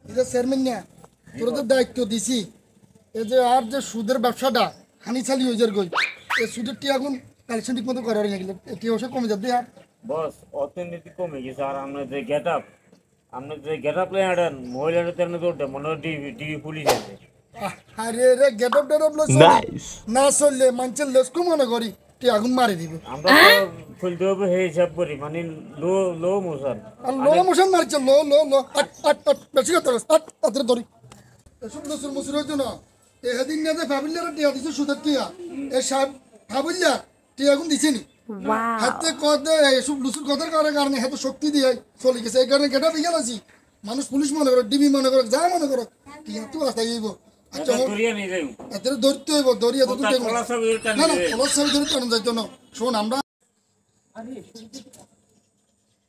এটা চেয়ারম্যান না তোর তো দায়িত্ব দিছি এই যে আর যে সুদের ব্যবসাটা হানি চালি হয়ে যার গই এই সুদের টি এখন কালেকশন ঠিক মতো করার গেলে টি ওসব কমে যাবে আর বস অর্থনীতি কমে গেছে আর আপনার যে গেট আপ লাইন মহিলাদের তেমনি দৌড়টা মনে হয় ডিবি পুলিশ আছে। আরে রে গেট আপ না চললে মানুষের লেসকু মনে করি টি আগুন মারি দিবে আমরা তো খুলতে হবে হে হিসাব করি মানে লো লো মোশন আর লো মোশন মারছে লো লো লো বেশি কথা আত্রে ধরি এসব লসুর মুসুর হইতো না এদিন না যে ভাবিল্লার টিয়া দিছে সুদের টিয়া এ সাহেব ভাবিল্লা টিয়া এখন দিছে নি হাতে কদে এসব লসুর কথার কারণে হাতে শক্তি দিয়ে চলে গেছে এই কারণে গেটা দিয়ে গেছি মানুষ পুলিশ মনে করো ডিবি মনে করো যা মনে করো টিয়া তো রাস্তায় যাইব আচ্ছা দরিয়া নিয়ে যাই এতে ধরতে হইব দরিয়া তো না না খোলা সব ধরে টানো যাইতো না শোন আমরা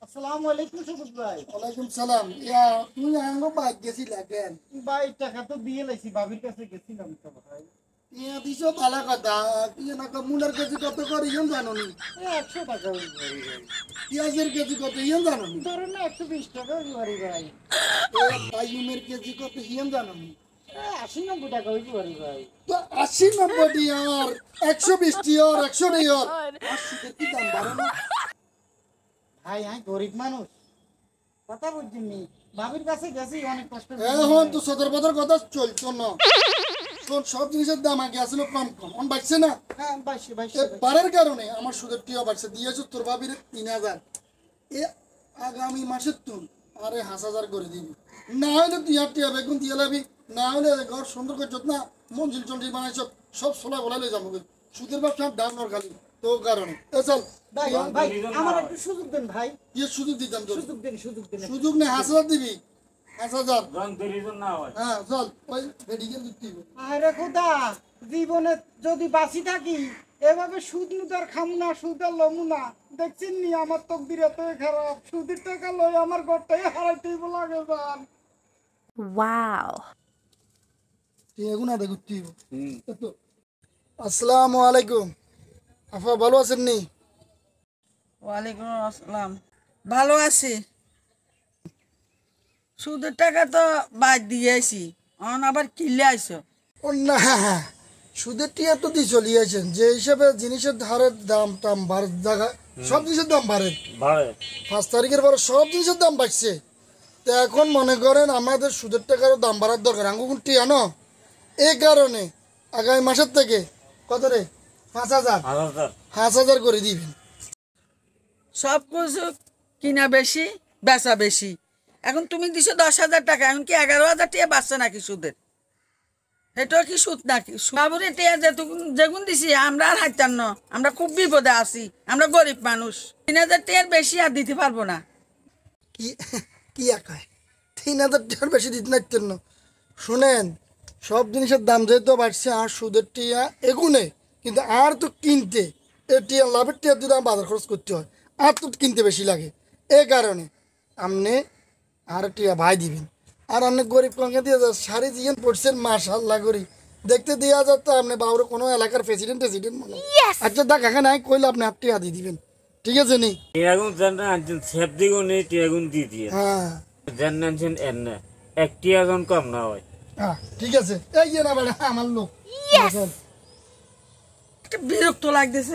আসসালামু আলাইকুম সুবুত ভাই। ওয়ালাইকুম সালাম ইয়া তুই আঙ্গো বাইক গেছি লাগেন ভাই টাকা তো দিয়ে লাইছি বাবির কাছে গেছিলাম তো ভাই। ইয়া দিছো ভালো কথা ইয়া না মুলার কেজি কত করে ইয়ন জানো নি 100 টাকা ওই ভাই। পেঁয়াজের কেজি কত ইয়ন জানো নি ধরেন না 120 টাকা ওই ভাই ভাই। বাইমের কেজি কত ইয়ন জানো নি 80-90 টাকা ওই ভাই। তো 80-90 টিয়ার 120 টিয়ার 100 টিয়ার আর সুদের কি দাম বাড়ে না ভাই আমি গরিব মানুষ কথা বুঝিনি বাবির কাছে গেছি অনেক কষ্ট এখন তো সদর বদর কথা চলতো না শোন সব জিনিসের দাম আগে আসলে কম অন বাড়ছে না হ্যাঁ 22 বাড়ার কারণে আমার সুদের টিয়া বাড়ছে দিয়েছো তোর বাবির 3000 এ আগামী মাসের তুন আরে 5000 করে দিবি না হলে তুই আর টিয়া বেগুন দিয়ে লাবি না হলে ঘর সুন্দর করে যত্ন মঞ্জিল চঞ্জিল বানাইছ সব সোলা বলা লই যাবো সুদের ব্যবসা ডান নর খালি তো কারণে এ চল ভাই ভাই আমার একটু সুযোগ দেন ভাই। কি সুযোগ দিতাম তোর সুযোগ দেন সুযোগ নেই 5000 দিবি 5000 রং দেরিজন না হয়। হ্যাঁ চল ওই মেডিকেল দিতে আরে খোদা জীবনে যদি বাঁচি থাকি এভাবে সুদ মুদার খামু না সুদার লমু না দেখছেন নি আমার তকদির এত খারাপ সুদের টাকা লই আমার ঘরটাই হারাইতেই লাগে জান। Wow. তুই এগুনা দেখুতি আসসালামু আলাইকুম আফা ভালো আছেন নি ওয়ালাইকুম আসসালাম ভালো আছি সুদের টাকা তো বাদ দিয়েছি অন আবার কিনলে আইসো ও না সুদের টিয়া তো দিয়ে চলিয়েছেন যে হিসাবে জিনিসের ধারের দাম টাম বাড়ে জায়গা সব জিনিসের দাম বাড়ে 5 তারিখের পরে সব জিনিসের দাম বাড়ছে তো এখন মনে করেন আমাদের সুদের টাকারও দাম বাড়ার দরকার আঙ্গুর টিয়া ন এই কারণে আগামী মাসের থেকে কত রে 5000 করে দিবেন সব কিছু কিনা বেশি বেচা বেশি এখন তুমি দিছো 10,000 টাকা এখন কি 11,000 টাকা বাঁচছে নাকি সুদের এটাও কি সুদ নাকি বাবুরে টিয়া যেগুন দিছি আমরা আর হাইতাম না আমরা খুব বিপদে আছি আমরা গরিব মানুষ 3,000 টাকার বেশি আর দিতে পারবো না কি কি একাই 3000 টাকার বেশি দিতে নাইতেন না শুনেন সব জিনিসের দাম যেহেতু বাড়ছে আর সুদের টিয়া এগুনে কিন্তু আর তো কিনতে এ টিয়া লাভের টিয়া যদি বাজার খরচ করতে হয় আর তো কিনতে বেশি লাগে এই কারণে আপনি আর টিয়া ভাই দিবেন আর আপনি গরিব কঙ্কে দিয়ে শাড়ি দিয়ে পড়ছেন মাশাআল্লাহ করি দেখতে দেওয়া যাত আপনি বাবুর কোনো এলাকার প্রেসিডেন্ট মনে আচ্ছা দেখা নাই কইলে আপনি আর টিয়া দিয়ে দিবেন ঠিক আছে নি টিয়াগুন জানা আনছেন সেফ দিগো নেই টিয়াগুন দিয়ে হ্যাঁ জানা আনছেন এনে এক টিয়াগুন কম না হয় হ্যাঁ ঠিক আছে এই যে না বেটা আমার লোক বিরক্ত লাগতেছে